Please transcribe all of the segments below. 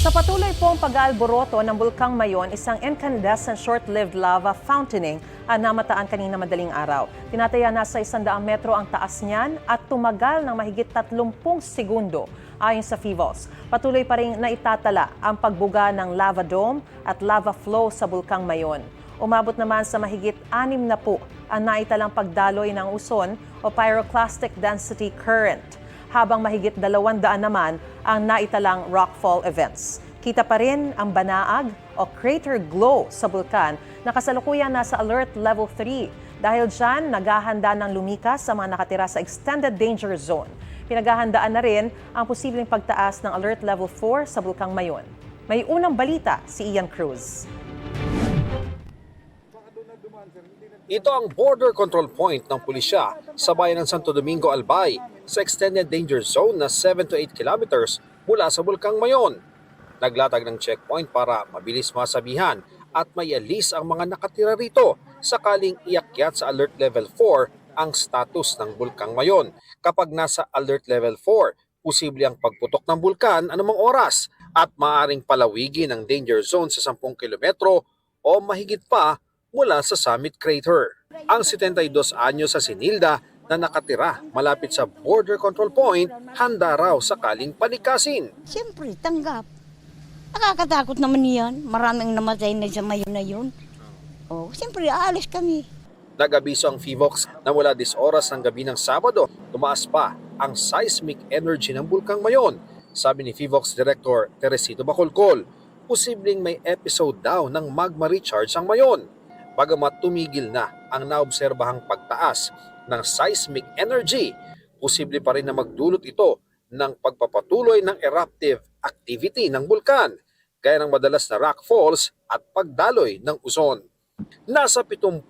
Sa patuloy pong pag-aalboroto ng Bulkang Mayon, isang incandescent short-lived lava fountaining ang namataan kanina madaling araw. Tinataya nasa 100 metro ang taas niyan at tumagal ng mahigit 30 segundo. Ayon sa FIVOS, patuloy pa rin naitatala ang pagbuga ng lava dome at lava flow sa Bulkang Mayon. Umabot naman sa mahigit 6 na po ang naitalang pagdaloy ng uson o pyroclastic density current, habang mahigit 200 naman ang naitalang rockfall events. Kita pa rin ang banaag o crater glow sa bulkan na kasalukuyan nasa alert level 3. Dahil dyan, naghahanda ng lumikas sa mga nakatira sa extended danger zone. Pinaghahandaan na rin ang posibleng pagtaas ng alert level 4 sa Bulkang Mayon. May unang balita si Ian Cruz. Ito ang border control point ng pulisya sa bayan ng Santo Domingo, Albay, sa extended danger zone na 7 to 8 kilometers mula sa Bulkang Mayon. Naglatag ng checkpoint para mabilis masabihan at maialis ang mga nakatira rito sakaling iakyat sa alert level 4 ang status ng Bulkang Mayon. Kapag nasa alert level 4, posible ang pagputok ng bulkan anumang oras at maaaring palawigin ang danger zone sa 10 kilometro o mahigit pa mula sa summit crater. Ang 72 anyos sa Sinilda na nakatira malapit sa border control point, handa raw sakaling panikasin. Siyempre, tanggap. Nakakatakot naman yan. Maraming namatay na sa Mayon na yun. Oh, siyempre, aalis kami. Nag-abiso ang FIVOX na mula 10 oras ng gabi ng Sabado, tumaas pa ang seismic energy ng Bulkang Mayon. Sabi ni FIVOX Director Teresito Bacolcol, posibleng may episode daw ng magma recharge ang Mayon. Bagamat tumigil na ang naobserbahang pagtaas ng seismic energy, posible pa rin na magdulot ito ng pagpapatuloy ng eruptive activity ng bulkan, gaya ng madalas na rock falls at pagdaloy ng uson. Nasa 70,000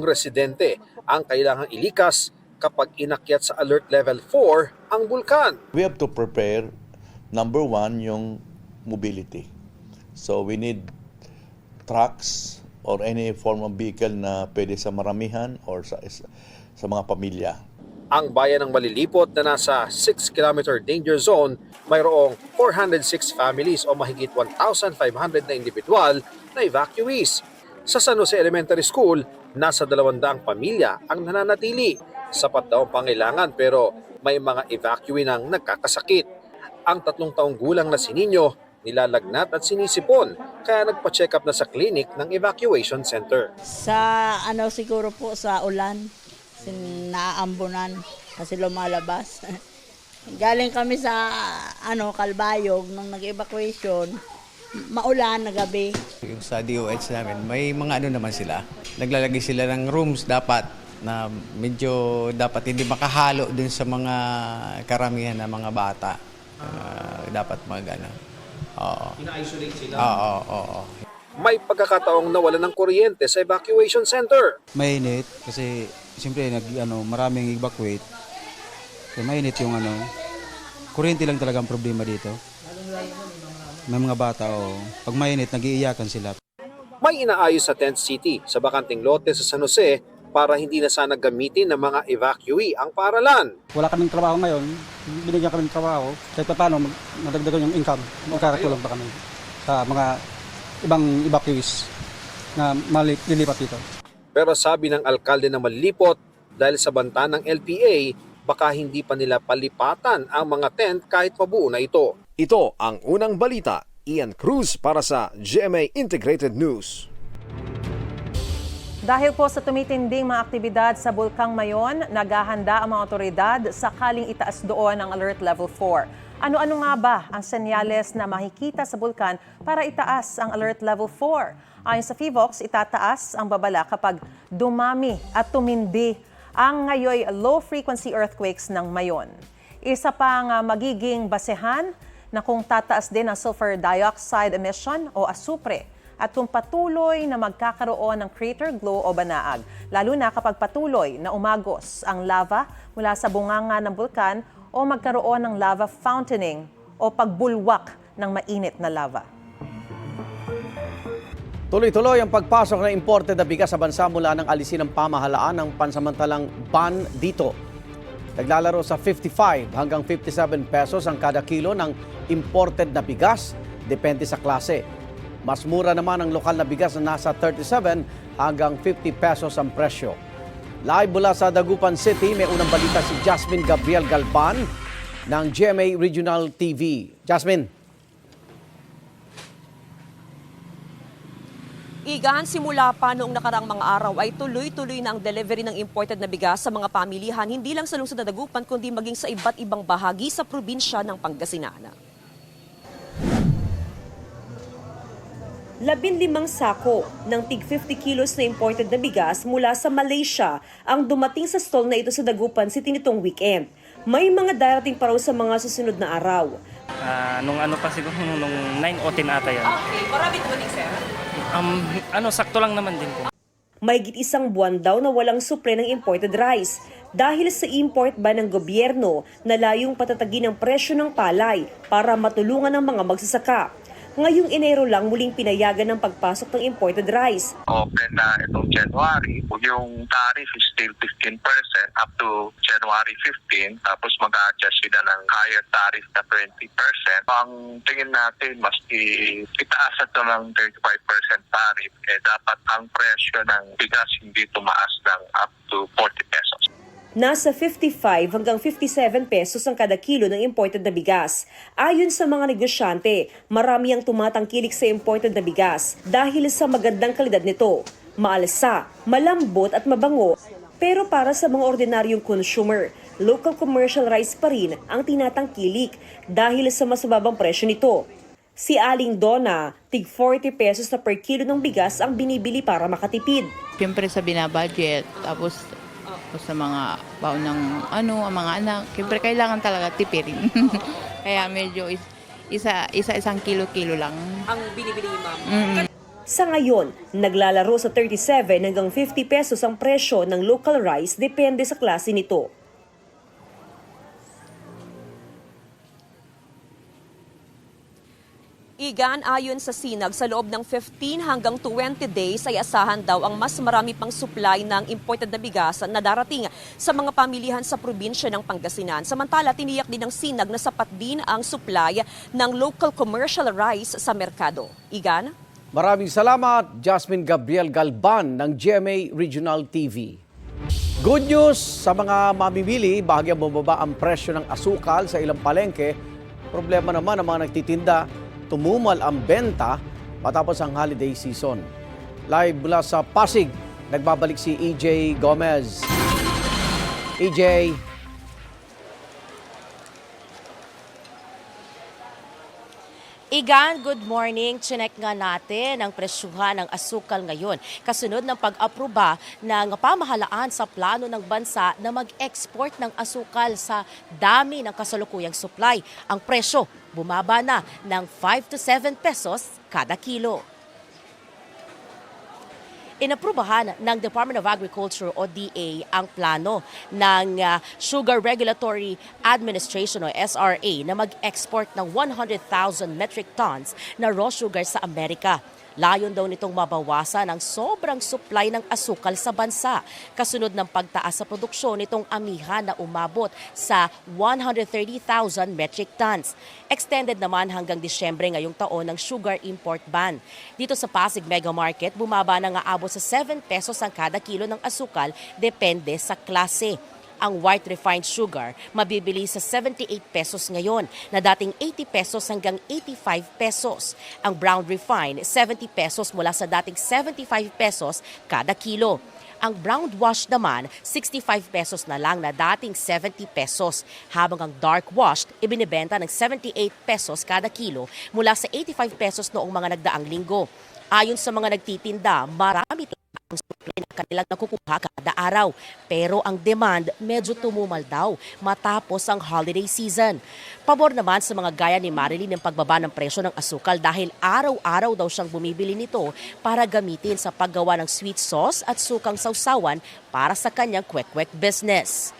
residente ang kailangang ilikas kapag inakyat sa alert level 4 ang bulkan. We have to prepare, number one, yung mobility. So we need trucks or any form of vehicle na pwede sa maramihan or sa mga pamilya. Ang bayan ng Malilipot na nasa 6-kilometer danger zone, mayroong 406 families o mahigit 1,500 na individual na evacuees. Sa San Jose Elementary School, nasa 200 pamilya ang nananatili. Sapat daw ang pangailangan pero may mga evacuee nang nagkakasakit. Ang 3 taong gulang na si Nino, nilalagnat at sinisipon, kaya nagpa-check up na sa clinic ng evacuation center. Sa siguro po sa ulan, naaambunan kasi lumalabas. Galing kami sa Kalbayog nung nag-evacuation, maulan na gabi. Yung sa DOH namin, may mga naman sila. Naglalagay sila ng rooms dapat na medyo dapat hindi makahalo dun sa mga karamihan na mga bata. Dapat Oo. Ina-isolate sila? Oo. May pagkakataong nawala ng kuryente sa evacuation center. Mainit kasi siyempre maraming evacuate. Kaya mainit yung kuryente lang talaga ang problema dito. May mga bata pag mainit nag-iiyakan sila. May inaayos sa Tent City sa bakanting lote sa San Jose para hindi na sana gamitin ng mga evacuee ang paaralan. Wala kaming trabaho ngayon, binigyan kami ng trabaho. Kahit paano, madagdagan yung income, magkakatulong pa kami sa mga ibang evacuees na malilipat dito. Pero sabi ng alkalde ng Malilipot, dahil sa banta ng LPA, baka hindi pa nila palipatan ang mga tent kahit mabuo na ito. Ito ang unang balita. Ian Cruz para sa GMA Integrated News. Dahil po sa tumitinding mga aktibidad sa Bulkang Mayon, naghahanda ang mga otoridad sakaling itaas doon ang alert level 4. Ano-ano nga ba ang senyales na makikita sa bulkan para itaas ang alert level 4? Ayon sa FIVOX, itataas ang babala kapag dumami at tumindi ang ngayoy low-frequency earthquakes ng Mayon. Isa pang magiging basehan na kung tataas din ang sulfur dioxide emission o asupre at kung patuloy na magkakaroon ng crater glow o banaag, lalo na kapag patuloy na umagos ang lava mula sa bunganga ng bulkan o magkaroon ng lava fountain o pagbulwak ng mainit na lava. Tuloy-tuloy ang pagpasok ng imported na bigas sa bansa mula ng alisin ng pamahalaan ng pansamantalang ban dito. Naglalaro sa 55 hanggang 57 pesos ang kada kilo ng imported na bigas depende sa klase. Mas mura naman ang lokal na bigas na nasa 37 hanggang 50 pesos ang presyo. Live mula sa Dagupan City, may unang balita si Jasmine Gabriel Galban ng GMA Regional TV. Jasmine. Igan, simula pa noong nakaraang mga araw ay tuloy-tuloy na ang delivery ng imported na bigas sa mga pamilihan, hindi lang sa lungsod na Dagupan kundi maging sa iba't ibang bahagi sa probinsya ng Pangasinan. 15 sako ng tig 50 kilos na imported na bigas mula sa Malaysia ang dumating sa stall na ito sa Dagupan City nitong weekend. May mga darating pa raw sa mga susunod na araw. Nung ano pa siguro, nung 9 o 10 ata yan. Okay, marami dumating, sir? Sakto lang naman din po. Mahigit isang buwan daw na walang supre ng imported rice dahil sa import ban ng gobyerno na layong patatagin ang presyo ng palay para matulungan ang mga magsasaka. Ngayong Enero lang muling pinayagan ng pagpasok ng imported rice. Open na itong January, yung tariff is still 15% up to January 15, tapos mag-adjust sila ng higher tariff na 20%. Ang tingin natin, mas itaas ito ng 35% tariff, dapat ang presyo ng bigas hindi tumaas ng up to 40 pesos. Nasa 55 hanggang 57 pesos ang kada kilo ng imported na bigas. Ayon sa mga negosyante, marami ang tumatangkilik sa imported na bigas dahil sa magandang kalidad nito. Maalsa, malambot at mabango, pero para sa mga ordinaryong consumer, local commercial rice pa rin ang tinatangkilik dahil sa mas mababang presyo nito. Si Aling Donna, tig 40 pesos na per kilo ng bigas ang binibili para makatipid. Siyempre sa binabudget, tapos sa mga baon ng ang mga anak, siyempre kailangan talaga tipirin. Kaya medyo isang kilo-kilo lang Ang binibili ni ma'am. Sa ngayon, naglalaro sa 37 hanggang 50 pesos ang presyo ng local rice depende sa klase nito. Igan, ayon sa Sinag, sa loob ng 15 hanggang 20 days ay asahan daw ang mas marami pang supply ng imported na bigas na darating sa mga pamilihan sa probinsya ng Pangasinan. Samantala, tiniyak din ng Sinag na sapat din ang supply ng local commercial rice sa merkado. Igan? Maraming salamat, Jasmine Gabriel Galban ng GMA Regional TV. Good news sa mga mamimili, bahagyang bumaba ang presyo ng asukal sa ilang palengke. Problema naman ang mga nagtitinda, tumumal ang benta matapos ang holiday season. Live mula sa Pasig, nagbabalik si EJ Gomez. EJ. Igan, good morning. Chinek nga natin ang presyuhan ng asukal ngayon. Kasunod ng pag-aproba ng pamahalaan sa plano ng bansa na mag-export ng asukal sa dami ng kasalukuyang supply. Ang presyo bumaba na ng 5 to 7 pesos kada kilo. Inaprubahan ng Department of Agriculture o DA ang plano ng Sugar Regulatory Administration o SRA na mag-export ng 100,000 metric tons na raw sugar sa Amerika. Layon daw nitong mabawasan ang sobrang supply ng asukal sa bansa. Kasunod ng pagtaas sa produksyon nitong amihan na umabot sa 130,000 metric tons. Extended naman hanggang Disyembre ngayong taon ng sugar import ban. Dito sa Pasig Mega Market, bumaba na nga abot sa 7 pesos ang kada kilo ng asukal, depende sa klase. Ang white refined sugar mabibili sa 78 pesos ngayon na dating 80 pesos hanggang 85 pesos. Ang brown refined, 70 pesos mula sa dating 75 pesos kada kilo. Ang brown wash naman, 65 pesos na lang na dating 70 pesos. Habang ang dark washed, ibinibenta ng 78 pesos kada kilo mula sa 85 pesos noong mga nagdaang linggo. Ayon sa mga nagtitinda, marami ang supply na kanilang nakukuha kada araw. Pero ang demand medyo tumumal daw matapos ang holiday season. Pabor naman sa mga gaya ni Marilyn ng pagbaba ng presyo ng asukal dahil araw-araw daw siyang bumibili nito para gamitin sa paggawa ng sweet sauce at sukang sausawan para sa kanyang kwek-kwek business.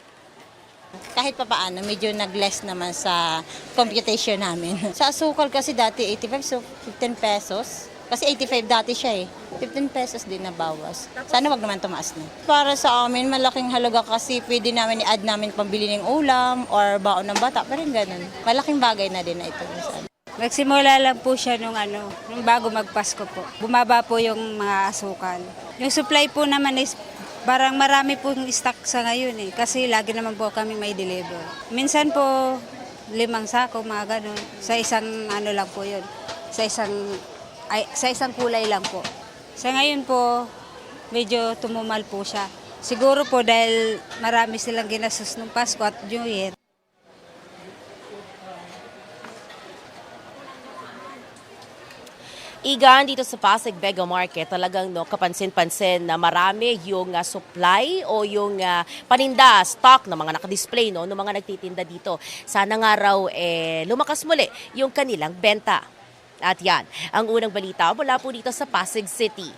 Kahit pa paano, medyo nag-less naman sa computation namin. Sa asukal kasi dati 85, so 15 pesos. Kasi 85 dati siya 15 pesos din na bawas. Sana wag naman tumaas na. Para sa amin, malaking halaga kasi pwede namin i-add namin pambili ng ulam or baon ng bata. Parang ganun. Malaking bagay na din na ito. Nagsimula lang po siya nung bago magpasko po. Bumaba po yung mga asukal. Yung supply po naman is parang marami po yung stock sa ngayon kasi lagi naman po kami may deliver. Minsan po 5 sako, mga ganun. Sa isang lang po yun. Sa isang kulay lang po. Sa ngayon po, medyo tumumal po siya. Siguro po dahil marami silang ginastos ng Pasko at New Year. Igan, dito sa Pasig Mega Market, talagang kapansin-pansin na marami yung supply o yung paninda, stock ng mga nakadisplay ng mga nagtitinda dito. Sana nga raw lumakas muli yung kanilang benta. At yan, ang unang balita mula po dito sa Pasig City.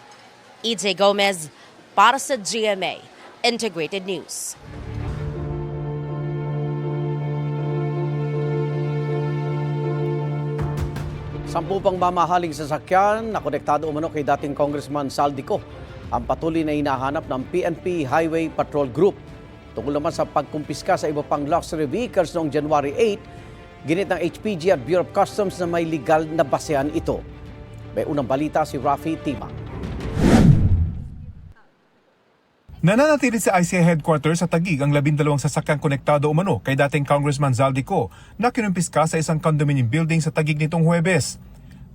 EJ Gomez para sa GMA Integrated News. Sampu pang mamahaling sasakyan na konektado umano kay dating Congressman Saldico ang patuloy na hinahanap ng PNP Highway Patrol Group. Tungkol naman sa pagkumpiska sa iba pang luxury vehicles noong January 8, ginit ng HPG at Bureau of Customs na may legal na basehan ito. May unang balita si Rafi Timang. Nananatili sa ICI headquarters sa Taguig ang 12 sasakyang konektado umano kay dating Congressman Zaldico na kinumpiska sa isang condominium building sa Taguig nitong Huwebes.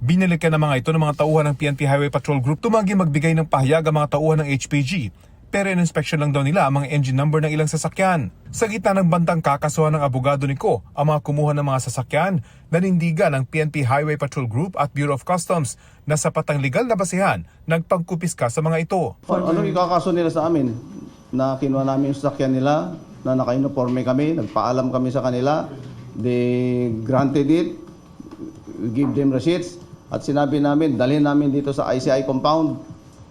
Binalikan ng mga ito ng mga tauhan ng PNP Highway Patrol Group tumanggi magbigay ng pahayag ang mga tauhan ng HPG. Pero in-inspection lang daw nila ang mga engine number ng ilang sasakyan. Sa gitna ng bantang kakasuhan ng abogado ni Ko, ang mga kumuha ng mga sasakyan nanindigan ng PNP Highway Patrol Group at Bureau of Customs na sapat ang legal na basehan nagpangkupiska sa mga ito. Ano ikakaso nila sa amin? Na kinuha namin yung sasakyan nila, na naka-uniforme kami, nagpaalam kami sa kanila, they granted it, we give them receipts, at sinabi namin, dalhin namin dito sa ICI compound.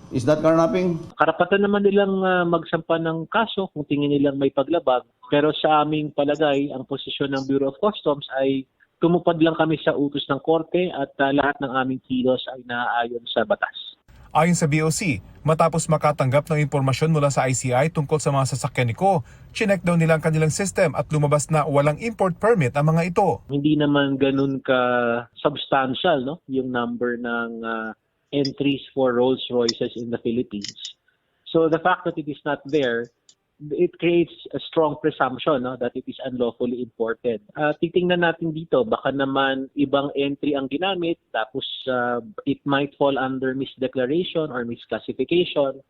Is that carnapping? Karapatan naman nilang magsampa ng kaso kung tingin nilang may paglabag. Pero sa aming palagay, ang posisyon ng Bureau of Customs ay tumupad lang kami sa utos ng korte at lahat ng aming kilos ay naaayon sa batas. Ayon sa BOC, matapos makatanggap ng impormasyon mula sa ICI tungkol sa mga sasakyan ni Ko, chinek daw nila ang kanilang system at lumabas na walang import permit ang mga ito. Hindi naman ganun ka-substantial yung number ng entries for Rolls-Royces in the Philippines. So the fact that it is not there, it creates a strong presumption that it is unlawfully imported. Titingnan natin dito, baka naman ibang entry ang ginamit, tapos it might fall under misdeclaration or misclassification.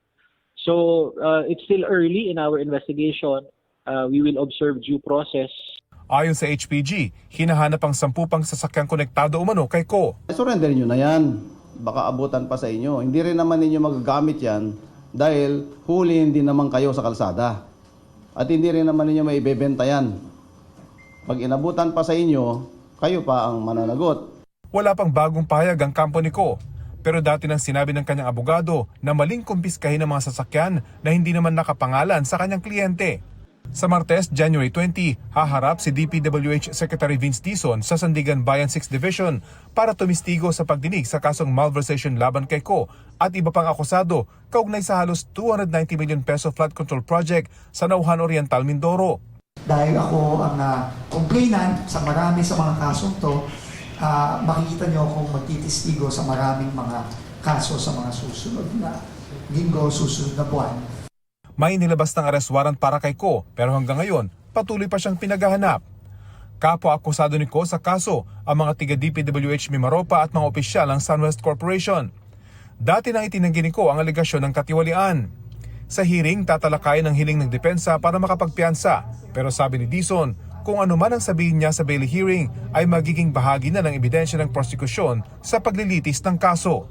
So it's still early in our investigation. We will observe due process. Ayon sa HPG, hinahanap ang 10 pang sasakyang konektado umano kay Ko. Surrender nyo na yan. Baka abutan pa sa inyo. Hindi rin naman ninyo magagamit yan dahil huli hindi naman kayo sa kalsada. At hindi rin naman ninyo may ibebenta yan. Pag inabutan pa sa inyo, kayo pa ang mananagot. Wala pang bagong pahayag ang kampo ni Ko. Pero dati nang sinabi ng kanyang abogado na maling kumpiskahin ang mga sasakyan na hindi naman nakapangalan sa kanyang kliyente. Sa Martes, January 20, haharap si DPWH Secretary Vince Dizon sa Sandigan Bayan 6th Division para tumistigo sa pagdinig sa kasong malversation laban kay Ko at iba pang akusado kaugnay sa halos 290 million peso flood control project sa Nauhan Oriental, Mindoro. Dahil ako ang complainant sa marami sa mga kasong to, makikita niyo akong magtitistigo sa maraming mga kaso sa mga susunod na linggo, susunod na buwan. May nilabas ng arrest warrant para kay Ko pero hanggang ngayon patuloy pa siyang pinaghahanap. Kapwa akusado ni Ko sa kaso ang mga tiga DPWH Mimaropa at mga opisyal ng SunWest Corporation. Dati nang itinanggi ni Ko ang alegasyon ng katiwalian. Sa hearing, tatalakayin ang hiling ng depensa para makapagpiansa. Pero sabi ni Dizon, kung ano man ang sabihin niya sa bail hearing ay magiging bahagi na ng ebidensya ng prosekusyon sa paglilitis ng kaso.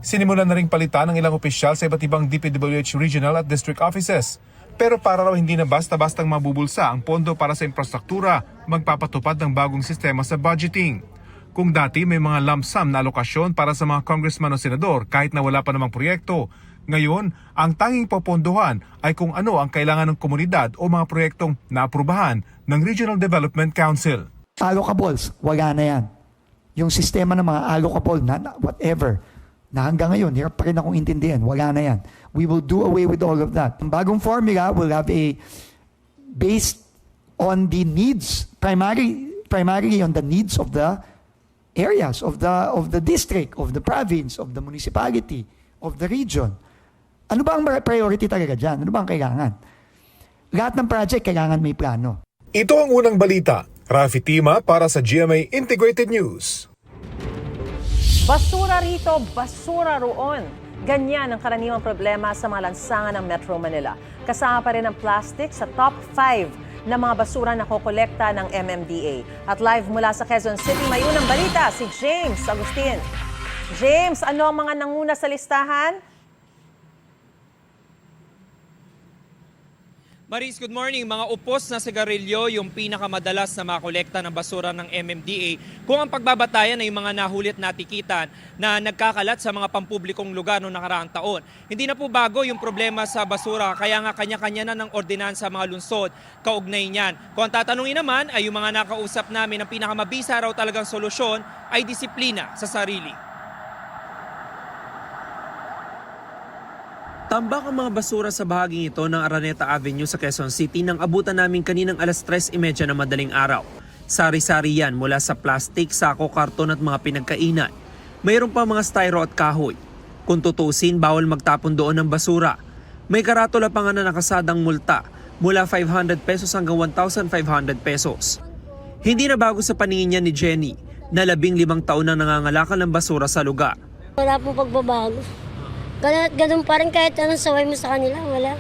Sinimulan na ring palitan ng ilang opisyal sa iba't ibang DPWH regional at district offices. Pero para raw hindi na basta-bastang mabubulsa ang pondo para sa infrastruktura, magpapatupad ng bagong sistema sa budgeting. Kung dati may mga lump sum na alokasyon para sa mga congressman o senador kahit na wala pa namang proyekto, ngayon ang tanging popondohan ay kung ano ang kailangan ng komunidad o mga proyektong naaprubahan ng Regional Development Council. Allocables, wala na yan. Yung sistema ng mga allocable na whatever, na hanggang ngayon, hirap pa rin akong intindihan. Wala na yan. We will do away with all of that. Ang bagong formula will have based on the needs, primarily on the needs of the areas of the district, of the province, of the municipality, of the region. Ano ba ang priority talaga dyan? Ano ba ang kailangan? Lahat ng project kailangan may plano. Ito ang unang balita. Rafi Tima para sa GMA Integrated News. Basura rito, basura roon. Ganyan ang karaniwang problema sa mga lansangan ng Metro Manila. Kasama pa rin ang plastic sa top 5 na mga basura na kokolekta ng MMDA. At live mula sa Quezon City, may unang balita si James Agustin. James, ano ang mga nanguna sa listahan? Maris, good morning. Mga upos na sigarilyo yung pinakamadalas na makolekta ng basura ng MMDA kung ang pagbabatayan ay yung mga nahulit na tikitan na nagkakalat sa mga pampublikong lugar noong nakaraang taon. Hindi na po bago yung problema sa basura, kaya nga kanya-kanya na ng ordinansa mga lungsod kaugnay niyan. Kung ang tatanungin naman ay yung mga nakausap namin, ang pinakamabisa raw talagang solusyon ay disiplina sa sarili. Tambak ang mga basura sa bahaging ito ng Araneta Avenue sa Quezon City nang abutan namin kaninang alas 3:30 ng madaling araw. Sari-sari yan mula sa plastik, sako, karton at mga pinagkainan. Mayroon pa mga styro at kahoy. Kung tutusin, bawal magtapon doon ng basura. May karatula pa nga na nakasadang multa mula 500 pesos hanggang 1,500 pesos. Hindi na bago sa paningin niya ni Jenny na 15 taon na nangangalakal ng basura sa lugar. Wala pong pagbabago. Ganun pa rin kahit anong saway mo sa kanila, wala.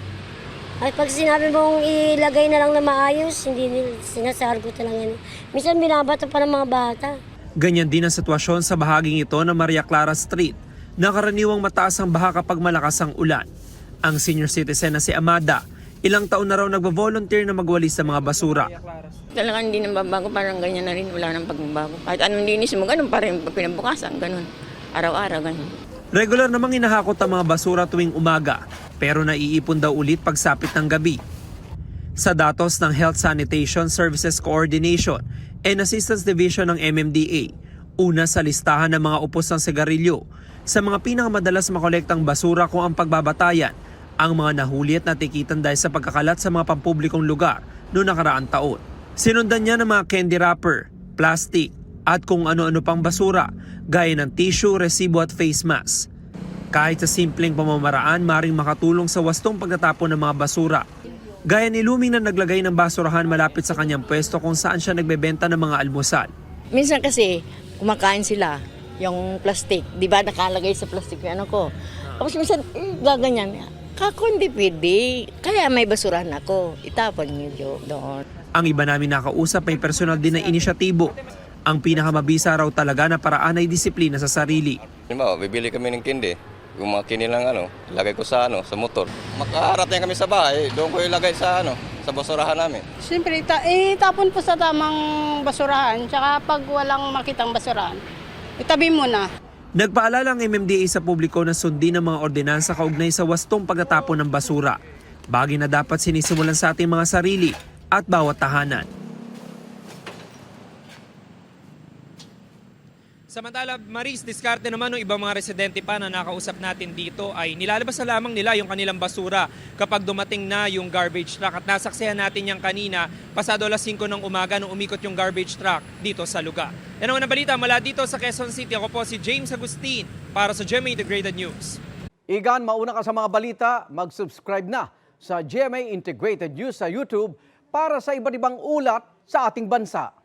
At pag sinabi mong ilagay na lang na maayos, hindi sinasargot na lang yan. Minsan binabato pa ng mga bata. Ganyan din ang sitwasyon sa bahaging ito ng Maria Clara Street na karaniwang mataas ang baha kapag malakas ang ulan. Ang senior citizen na si Amada, ilang taon na raw nagvo-volunteer na magwalis sa mga basura. Talagang hindi nang babago, parang ganyan na rin, wala nang pagbabago. Kahit anong linis mo, ganun pa rin pinabukasan, ganun. Araw-araw, ganun. Regular namang hinahakot ang mga basura tuwing umaga, pero naiipon daw ulit pagsapit ng gabi. Sa datos ng Health Sanitation Services Coordination and Assistance Division ng MMDA, una sa listahan ng mga upos ng sigarilyo sa mga pinakamadalas makolektang basura kung ang pagbabatayan ang mga nahuli at natikitan dahil sa pagkakalat sa mga pampublikong lugar noong nakaraang taon. Sinundan niya ng mga candy wrapper, plastic at kung ano-ano pang basura gaya ng tissue, resibo at face mask. Kahit sa simpleng pamamaraan, maring makatulong sa wastong pagtatapon ng mga basura. Gaya ni Luming na naglagay ng basurahan malapit sa kanyang pwesto kung saan siya nagbebenta ng mga almusal. Minsan kasi, kumakain sila, yung plastic. Di ba nakalagay sa plastic yung ano ko. Tapos minsan, gaganyan. Kako hindi pwede. Kaya may basurahan ako. Itapon niyo doon. Ang iba namin nakausap may personal din na inisyatibo. Ang pinakamabisa raw talaga na paraan ay disiplina sa sarili. Halimbawa, bibili kami ng kindi. Yung mga kindi lang ilagay ko sa sa motor. Makaharating kami sa bahay, doon ko ilagay sa sa basurahan namin. Siyempre, itapon po sa tamang basurahan. Tsaka pag walang makitang basurahan, itabi mo na. Nagpaalala ang MMDA sa publiko na sundin ang mga ordinansa kaugnay sa wastong pagtatapon ng basura. Bagay na dapat sinisimulan sa ating mga sarili at bawat tahanan. Samantala, Maris, diskarte naman ng ibang mga residente pa na nakausap natin dito ay nilalabas na lamang nila yung kanilang basura kapag dumating na yung garbage truck. At nasaksihan natin yan kanina, pasado alas 5 ng umaga nung umikot yung garbage truck dito sa lugar. Yan ang unang balita mula dito sa Quezon City. Ako po si James Agustin para sa GMA Integrated News. Igan, mauna ka sa mga balita, mag-subscribe na sa GMA Integrated News sa YouTube para sa iba't ibang ulat sa ating bansa.